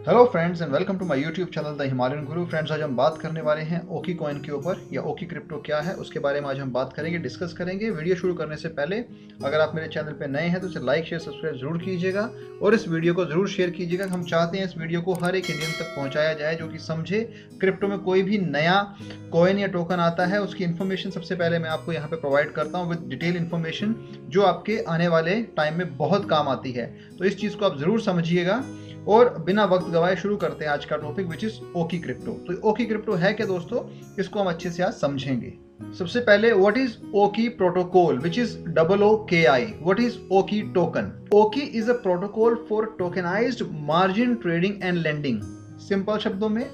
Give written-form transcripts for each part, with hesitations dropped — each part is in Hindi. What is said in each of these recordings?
Hello friends and welcome to my YouTube channel the Himalayan Guru. Friends, आज हम बात करने वाले हैं ओकी कॉइन के ऊपर या ओकी क्रिप्टो क्या है उसके बारे में आज हम बात करेंगे, डिस्कस करेंगे। वीडियो शुरू करने से पहले अगर आप मेरे चैनल पे नए हैं तो इसे लाइक शेयर सब्सक्राइब जरूर कीजिएगा और इस वीडियो को जरूर शेयर कीजिएगा। हम चाहते हैं इस वीडियो को हर एक इंडियन तक पहुँचाया जाए जो कि समझे क्रिप्टो में कोई भी नया कॉइन या टोकन आता है उसकी इन्फॉर्मेशन सबसे पहले मैं आपको यहाँ पे प्रोवाइड करता हूँ विद डिटेल इन्फॉर्मेशन जो आपके आने वाले टाइम में बहुत काम आती है। तो इस चीज़ को आप ज़रूर समझिएगा और बिना वक्त गवाए शुरू करते हैं आज का topic which is Oki crypto. तो ओकी क्रिप्टो है क्या दोस्तों, इसको हम अच्छे से आज समझेंगे। सबसे पहले what is Ooki protocol which is OOKI। What is Ooki token? Ooki is a protocol for tokenised margin trading and lending. Simple शब्दों में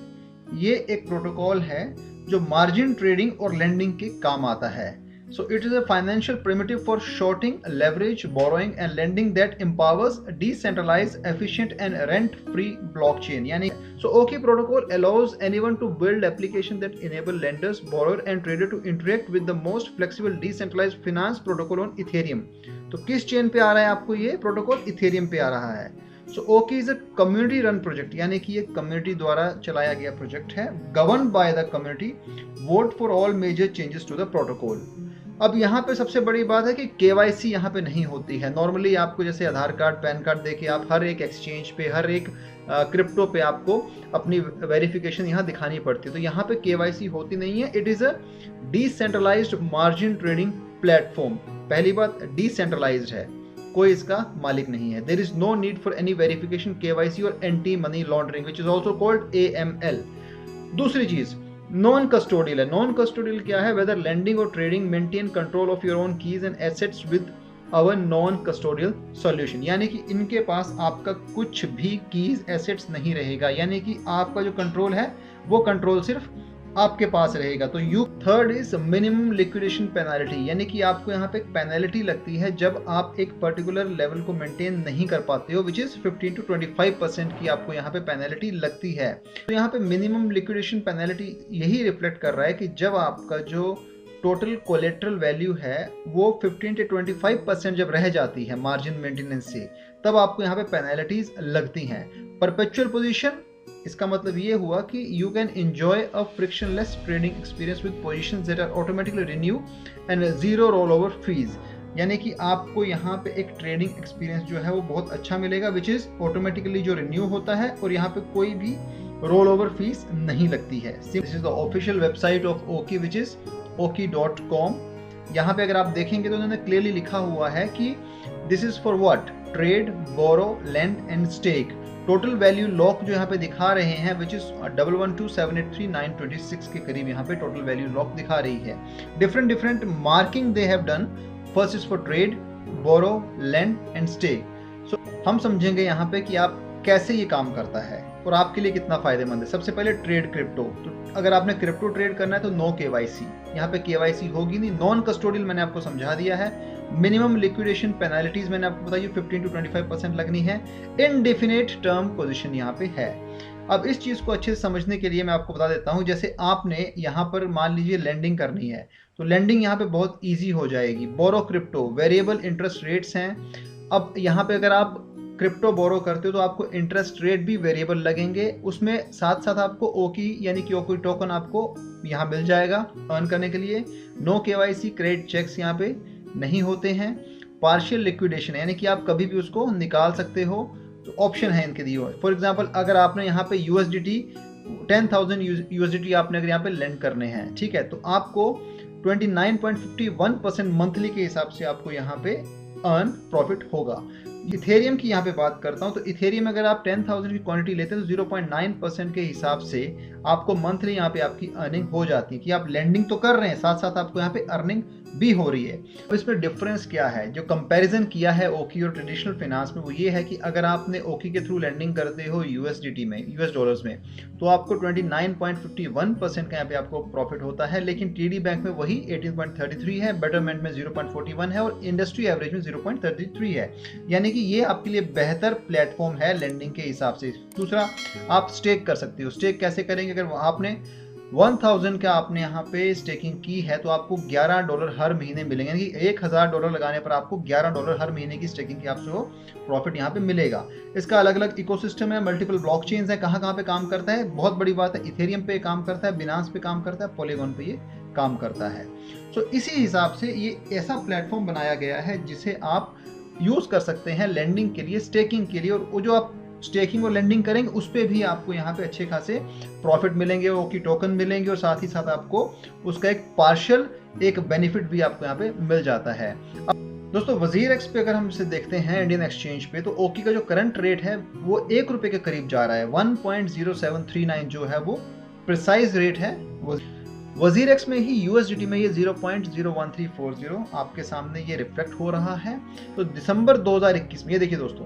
ये एक प्रोटोकॉल है जो मार्जिन ट्रेडिंग और लेंडिंग के काम आता है। So it is a financial primitive for shorting, leverage, borrowing and lending that empowers decentralized, efficient and rent-free blockchain. यानी so OKI protocol allows anyone to build application that enable lenders, borrower and trader to interact with the most flexible decentralized finance protocol on Ethereum. तो किस चेन पे आ रहा है आपको ये प्रोटोकॉल? इथेरियम पे आ रहा है। So Oki is a community run project, यानी कि ये कम्युनिटी द्वारा चलाया गया प्रोजेक्ट है। Govern by the community, vote for all major changes to the protocol. अब यहाँ पे सबसे बड़ी बात है कि KYC यहाँ पे नहीं होती है। नॉर्मली आपको जैसे आधार कार्ड पैन कार्ड देके आप हर एक एक्सचेंज पे हर एक क्रिप्टो पे आपको अपनी वेरिफिकेशन यहाँ दिखानी पड़ती है, तो यहाँ पे KYC होती नहीं है। It is a decentralised margin trading platform. पहली बात, डिसेंट्रलाइज्ड है, कोई इसका मालिक नहीं है। There is no need for any verification, KYC और anti money laundering which is also called AML। दूसरी चीज नॉन कस्टोडियल है। नॉन कस्टोडियल क्या है? वेदर लेंडिंग और trading maintain control of your own keys and assets with our non custodial solution. यानी कि इनके पास आपका कुछ भी कीज एसेट्स नहीं रहेगा, यानी कि आपका जो कंट्रोल है वो कंट्रोल सिर्फ आपके पास रहेगा। तो you third is minimum liquidation penalty, यानी कि आपको यहाँ पे एक पेनाल्टी लगती है जब आप एक पर्टिकुलर लेवल को मेंटेन नहीं कर पाते हो, विच इज 15 to 25% की आपको यहाँ पे पेनाल्टी लगती है। तो यहाँ पे मिनिमम लिक्विडेशन पेनाल्टी यही रिफ्लेक्ट कर रहा है कि जब आपका जो टोटल कोलेट्रल वैल्यू है वो 15 से 25% जब रह जाती है मार्जिन मेंटेनेंस से, तब आपको यहाँ पे पेनाल्टीज लगती हैं। परपेचुअल पोजीशन, इसका मतलब ये हुआ कि you can enjoy a frictionless trading experience with positions that are automatically renew and zero roll over fees. यानी कि आपको यहाँ पे एक ट्रेडिंग एक्सपीरियंस जो है वो बहुत अच्छा मिलेगा विच इज ऑटोमेटिकली जो रिन्यू होता है और यहाँ पे कोई भी रोल ओवर फीस नहीं लगती है। This is the official website of Oki which is oki.com। यहाँ पे अगर आप देखेंगे तो उन्होंने क्लियरली लिखा हुआ है कि this is for what? Trade, borrow, lend and stake. Total value lock जो यहाँ पे दिखा रहे हैं विच इज 112,783,926 के करीब यहाँ पे टोटल वैल्यू लॉक दिखा रही है। Different marking they have done. First is for trade, borrow, lend and stake. So हम समझेंगे यहाँ पे कि आप कैसे ये काम करता है और आपके लिए कितना फायदेमंद है। सबसे पहले ट्रेड क्रिप्टो। तो अगर आपने क्रिप्टो ट्रेड करना है तो नो KYC, यहाँ पे KYC होगी नहीं। नॉन कस्टोडियल मैंने आपको समझा दिया है। मिनिमम लिक्विडेशन पेनाल्टीज मैंने आपको बताई 15 to 25% लगनी है। इनडेफिनेट टर्म पोजीशन यहाँ पे है। अब इस चीज़ को अच्छे से समझने के लिए मैं आपको बता देता हूँ, जैसे आपने यहाँ पर मान लीजिए लेंडिंग करनी है तो लेंडिंग यहाँ पे बहुत ईजी हो जाएगी। बोरो क्रिप्टो, वेरिएबल इंटरेस्ट रेट्स हैं। अब यहाँ पे अगर आप क्रिप्टो बोरो करते हो तो आपको इंटरेस्ट रेट भी वेरिएबल लगेंगे, उसमें साथ साथ आपको ओकी यानी कि ओकी टोकन आपको यहाँ मिल जाएगा अर्न करने के लिए। नो KYC, क्रेडिट चेक्स यहाँ पे नहीं होते हैं। पार्शियल लिक्विडेशन यानी कि आप कभी भी उसको निकाल सकते हो, तो ऑप्शन है इनके दिए हुए। फॉर एग्जांपल अगर आपने यहाँ पे USDT 10,000 USDT आपने अगर यहाँ पे लेंड करने हैं, ठीक है, तो आपको 29.51% मंथली के हिसाब से आपको यहाँ पे अर्न प्रॉफिट होगा। इथेरियम की यहाँ पे बात करता हूँ तो इथेरियम अगर आप 10,000 की क्वांटिटी लेते हैं तो 0.9% के हिसाब से आपको मंथली यहाँ पे आपकी अर्निंग हो जाती है कि आप लेंडिंग तो कर रहे हैं साथ साथ आपको यहाँ पे अर्निंग भी हो रही है। तो इसमें डिफरेंस क्या है? जो कंपैरिजन किया है ओकी और ट्रेडिशनल फाइनेंस में वो ये है कि अगर आपने ओकी के थ्रू लेंडिंग करते हो USDT में, US डॉलर्स में, तो आपको 29.51% का यहाँ पे आपको प्रॉफिट होता है, लेकिन TD बैंक में वही 18.33 है, बेटरमेंट में 0.41 है और इंडस्ट्री एवरेज में 0.33 है। यानी कि ये आपके लिए बेहतर प्लेटफॉर्म है लेंडिंग के हिसाब से। दूसरा, आप स्टेक कर सकते हो। स्टेक कैसे करेंगे? अगर आपने 1000 का आपने यहाँ पे स्टेकिंग की है तो आपको $11 हर महीने मिलेंगे, यानी कि $1000 लगाने पर आपको $11 हर महीने की स्टेकिंग की आपसे प्रॉफिट यहाँ पे मिलेगा। इसका अलग अलग इकोसिस्टम है, मल्टीपल ब्लॉकचेन्स है, कहाँ कहाँ पे काम करता है, बहुत बड़ी बात है, इथेरियम पे काम करता है, बिनांस पे काम करता है, पॉलीगॉन पे ये काम करता है। तो इसी हिसाब से ये ऐसा प्लेटफॉर्म बनाया गया है जिसे आप यूज कर सकते हैं लेंडिंग के लिए, स्टेकिंग के लिए, और वो जो आप स्टेकिंग और लेंडिंग करेंगे उस पर भी आपको यहाँ पे अच्छे खासे प्रॉफिट मिलेंगे, ओकी टोकन मिलेंगे, और साथ ही साथ आपको उसका एक पार्शियल एक बेनिफिट भी आपको यहाँ पे मिल जाता है। अब दोस्तों WazirX पे अगर हम इसे देखते हैं इंडियन एक्सचेंज पे, तो ओकी का जो करंट रेट है वो ₹1 के करीब जा रहा है। 1.0739 जो है वो प्रिसाइज रेट है। WazirX में ही USDT में ये 0.01340 आपके सामने ये रिफ्लेक्ट हो रहा है। तो दिसंबर 2021 में ये देखिए दोस्तों,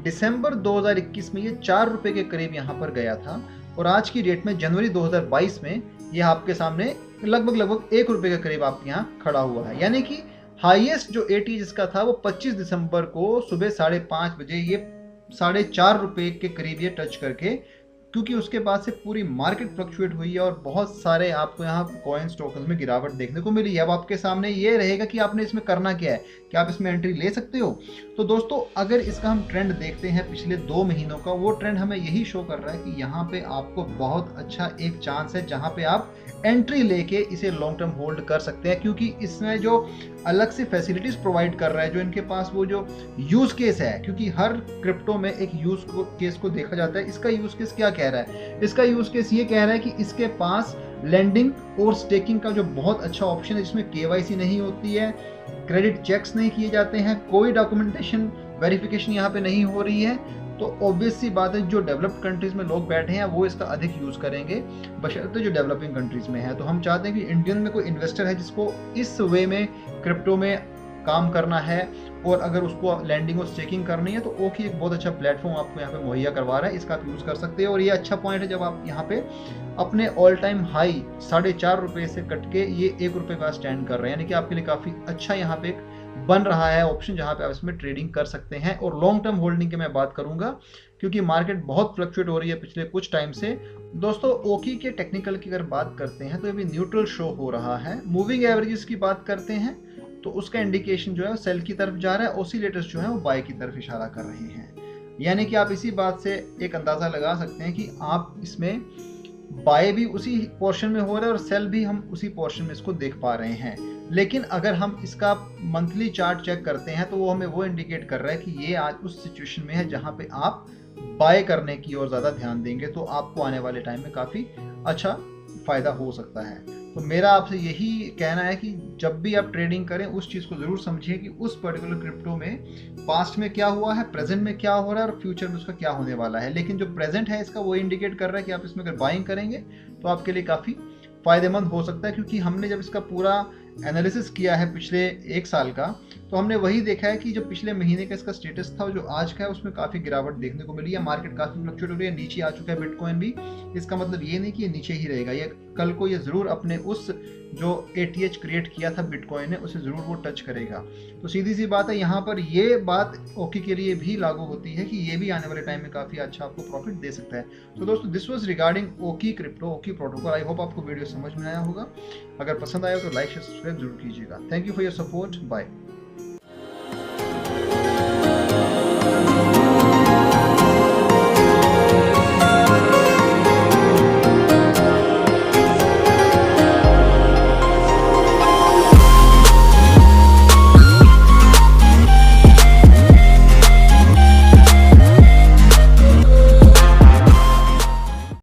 दिसंबर 2021 में ये ₹4 के करीब यहाँ पर गया था, और आज की डेट में जनवरी 2022 में ये आपके सामने लगभग ₹1 के करीब आपके यहाँ खड़ा हुआ है। यानी कि हाईएस्ट जो ATH जिसका था वो 25 दिसंबर को सुबह 5:30 बजे ये ₹4.5 के करीब ये टच करके, क्योंकि उसके बाद से पूरी मार्केट फ्लक्चुएट हुई है और बहुत सारे आपको यहाँ कॉइन्स टोकन्स में गिरावट देखने को मिली है। अब आपके सामने ये रहेगा कि आपने इसमें करना क्या है, कि आप इसमें एंट्री ले सकते हो। तो दोस्तों अगर इसका हम ट्रेंड देखते हैं पिछले 2 महीनों का, वो ट्रेंड हमें यही शो कर रहा है कि यहाँ पे आपको बहुत अच्छा एक चांस है जहाँ पे आप एंट्री लेके इसे लॉन्ग टर्म होल्ड कर सकते हैं, क्योंकि इसमें जो अलग से फैसिलिटीज प्रोवाइड कर रहा है, जो इनके पास वो जो यूज केस है, क्योंकि हर क्रिप्टो में एक यूज केस को देखा जाता है। इसका यूज केस क्या कह रहा है? इसका यूज केस ये कह रहा है कि इसके पास लेंडिंग और स्टेकिंग का जो बहुत अच्छा ऑप्शन है, जिसमें KYC नहीं होती है, क्रेडिट चेक्स नहीं किए जाते हैं, कोई डॉक्यूमेंटेशन वेरिफिकेशन यहाँ पे नहीं हो रही है। तो ऑब्वियस सी बात है जो डेवलप्ड कंट्रीज में लोग बैठे हैं वो इसका अधिक यूज करेंगे, बशर्ते जो डेवलपिंग कंट्रीज में है। तो हम चाहते हैं कि इंडियन में कोई इन्वेस्टर है जिसको इस वे में क्रिप्टो में काम करना है, और अगर उसको लैंडिंग और स्टेकिंग करनी है, तो ओकी एक बहुत अच्छा प्लेटफॉर्म आपको यहाँ पे मुहैया करवा रहा है, इसका आप यूज कर सकते हैं। और ये अच्छा पॉइंट है जब आप यहाँ पे अपने ऑल टाइम हाई ₹4.5 से कट के ये ₹1 का स्टैंड कर रहे हैं, यानी कि आपके लिए काफी अच्छा यहाँ पे बन रहा है ऑप्शन, जहां पे आप इसमें ट्रेडिंग कर सकते हैं। और लॉन्ग टर्म होल्डिंग की मैं बात करूंगा, क्योंकि मार्केट बहुत फ्लक्चुएट हो रही है पिछले कुछ टाइम से। दोस्तों ओकी के टेक्निकल की अगर बात करते हैं तो अभी न्यूट्रल शो हो रहा है। मूविंग एवरेजेस की बात करते हैं तो उसका इंडिकेशन जो है सेल की तरफ जा रहा है, ऑसिलेटर्स जो है वो बाय की तरफ इशारा कर रहे हैं। यानी कि आप इसी बात से एक अंदाजा लगा सकते हैं कि आप इसमें बाय भी उसी पोर्शन में हो रहा है और सेल भी हम उसी पोर्शन में इसको देख पा रहे हैं। लेकिन अगर हम इसका मंथली चार्ट चेक करते हैं तो वो हमें वो इंडिकेट कर रहा है कि ये आज उस सिचुएशन में है जहां पे आप बाय करने की ओर ज़्यादा ध्यान देंगे, तो आपको आने वाले टाइम में काफ़ी अच्छा फायदा हो सकता है। तो मेरा आपसे यही कहना है कि जब भी आप ट्रेडिंग करें उस चीज़ को ज़रूर समझिए कि उस पर्टिकुलर क्रिप्टो में पास्ट में क्या हुआ है, प्रेजेंट में क्या हो रहा है और फ्यूचर में उसका क्या होने वाला है। लेकिन जो प्रेजेंट है इसका वो इंडिकेट कर रहा है कि आप इसमें अगर बाइंग करेंगे तो आपके लिए काफ़ी फायदेमंद हो सकता है। क्योंकि हमने जब इसका पूरा एनालिसिस किया है पिछले 1 साल का, तो हमने वही देखा है कि जो पिछले महीने का इसका स्टेटस था जो आज का है उसमें काफ़ी गिरावट देखने को मिली है। मार्केट काफ़ी फ्लक्चुएट हो रही है, नीचे आ चुका है बिटकॉइन भी। इसका मतलब ये नहीं कि ये नीचे ही रहेगा, ये कल को ये ज़रूर अपने उस जो ATH क्रिएट किया था बिटकॉइन ने उसे ज़रूर वो टच करेगा। तो सीधी सी बात है, यहाँ पर ये बात ओकी के लिए भी लागू होती है कि ये भी आने वाले टाइम में काफ़ी अच्छा आपको प्रॉफिट दे सकता है। तो दोस्तों this was regarding Oki crypto, Oki protocol. I hope आपको वीडियो समझ में आया होगा। अगर पसंद आया तो लाइक शेयर सब्सक्राइब जरूर कीजिएगा। Thank you for your support. Bye.